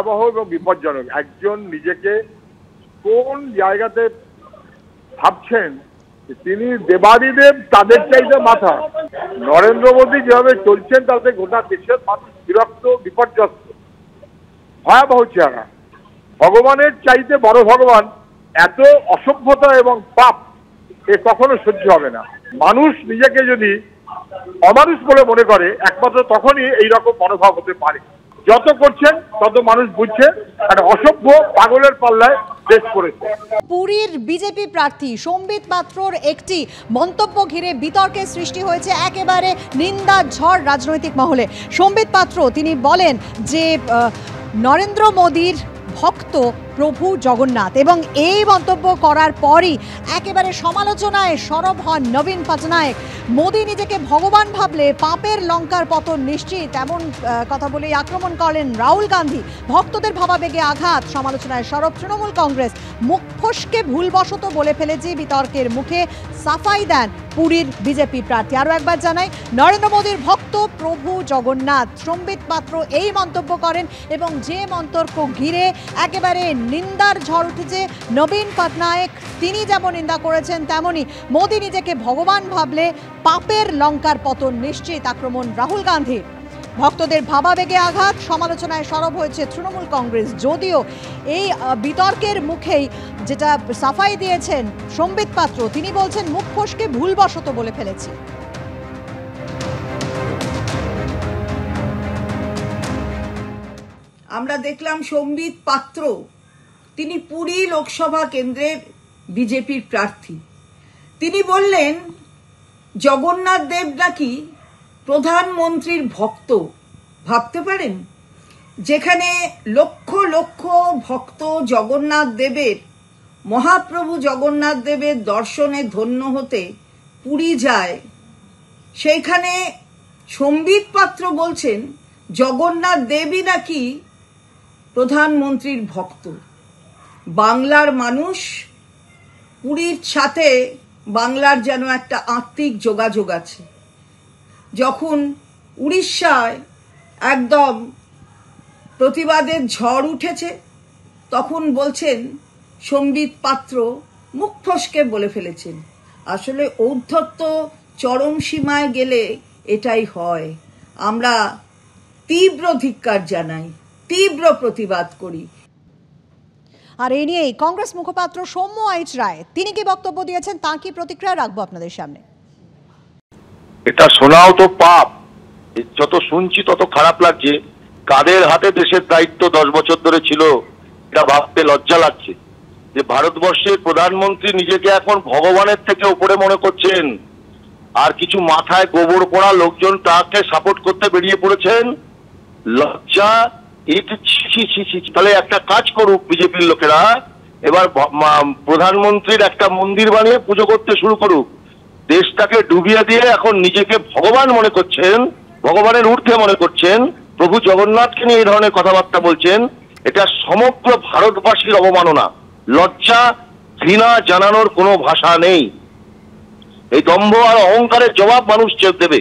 ভয়াবহ এবং বিপজ্জনক। একজন নিজেকে কোন জায়গাতে ভাবছেন তিনি দেবাদিদেব, তাদের চাইতে মাথা। নরেন্দ্র মোদী যেভাবে চলছেন তাতে গোটা দেশের মানুষ বিরক্ত, বিপর্যস্ত, ভয়াবহ চেহারা। ভগবানের চাইতে বড় ভগবান, এত অসভ্যতা এবং পাপ এ কখনো সহ্য হবে না। মানুষ নিজেকে যদি অমানুষ বলে মনে করে একমাত্র তখনই এইরকম মনোভাব হতে পারে। যত করছেন তত মানুষ বুঝছে একটা অসভ্য পাগলের পাল্লায় দেশ পড়েছে। পুরীর বিজেপি প্রার্থী সম্বিত পাত্রর একটি মন্তব্য ঘিরে বিতর্কের সৃষ্টি হয়েছে, একেবারে নিন্দা ঝড় রাজনৈতিক মহলে। সম্বিত পাত্র তিনি বলেন যে নরেন্দ্র মোদীর ভক্ত প্রভু জগন্নাথ, এবং এই মন্তব্য করার পরই একেবারে সমালোচনায় সরব হন নবীন পটনায়ক। মোদী নিজেকে ভগবান ভাবলে পাপের লঙ্কার পতন নিশ্চিত, এমন কথা বলেই আক্রমণ করেন রাহুল গান্ধী। ভক্তদের ভাবাবেগে আঘাত, সমালোচনায় সরব তৃণমূল কংগ্রেস। মুখ ফসকে ভুলবশত বলে ফেলেছে, বিতর্কের মুখে সাফাই দেন পুরীর বিজেপি প্রার্থী। আরও একবার জানাই, নরেন্দ্র মোদীর ভক্ত প্রভু জগন্নাথ। সম্বিত পাত্র এই মন্তব্য করেন এবং যে মন্তব্য ঘিরে একেবারে নিন্দার ঝড় উঠেছে। নবীন পটনায়ক তিনি যেমন নিন্দা করেছেন, তেমনি মোদী নিজেকে ভগবান ভাবলে পাপের লঙ্কার পতন নিশ্চিত, আক্রমণ রাহুল গান্ধীর। ভক্তদের ভাবাবেগে আঘাত, সমালোচনায় সরব হয়েছে তৃণমূল কংগ্রেস। যদিও এই বিতর্কের মুখেই যেটা সাফাই দিয়েছেন সম্বিত পাত্র, তিনি বলছেন মুখ ফসকে ভুলবশত বলে ফেলেছি। আমরা দেখলাম সম্বিত পাত্র, তিনি পুরী লোকসভা কেন্দ্রের বিজেপির প্রার্থী। তিনি বললেন জগন্নাথ দেব নাকি প্রধানমন্ত্রীর ভক্ত। ভাবতে পারেন, যেখানে লক্ষ লক্ষ ভক্ত জগন্নাথ দেবের, মহাপ্রভু জগন্নাথ দেবের দর্শনে ধন্য হতে পুরী যায়, সেইখানে সম্বিত পাত্র বলছেন জগন্নাথ দেবই নাকি প্রধানমন্ত্রীর ভক্ত। বাংলার মানুষ, পুরীর সাথে বাংলার যেন একটা আত্মিক যোগাযোগ আছে। যখন উড়িষ্যায় একদম প্রতিবাদের ঝড় উঠেছে, তখন বলছেন সম্বিত পাত্র মুখ ফসকে বলে ফেলেছেন। আসলে ঔদ্ধত্য চরম সীমায় গেলে এটাই হয়। আমরা তীব্র ধিক্কার জানাই, তীব্র প্রতিবাদ করি। আর এই নিয়েই কংগ্রেস মুখপাত্র সৌম্য আইচ রায় তিনি কি বক্তব্য দিয়েছেন, তার কি প্রতিক্রিয়া রাখবো আপনাদের সামনে। এটা শোনাও তো পাপ, যত শুনছি তত খারাপ লাগছে। কাদের হাতে দেশের দায়িত্ব 10 বছর ধরে ছিল, এটা ভাবতে লজ্জা লাগছে যে ভারতবর্ষের প্রধানমন্ত্রী নিজেকে এখন ভগবানের থেকে উপরে মনে করছেন, আর কিছু মাথায় গোবর পড়া লোকজন তাকে সাপোর্ট করতে বেরিয়ে পড়েছেন। লজ্জা, তাহলে একটা কাজ করুক বিজেপির লোকেরা, এবার প্রধানমন্ত্রীর একটা মন্দির বানিয়ে পুজো করতে শুরু করুক। দেশটাকে ডুবিয়ে দিয়ে এখন নিজেকে ভগবান মনে করছেন, ভগবানের ঊর্ধ্বে মনে করছেন, প্রভু জগন্নাথকে নিয়ে এই ধরনের কথাবার্তা বলছেন। এটা সমগ্র ভারতবাসীর অবমাননা। লজ্জা, ঘৃণা জানানোর কোনো ভাষা নেই। এই দম্ভ আর অহংকারের জবাব মানুষ দেবে।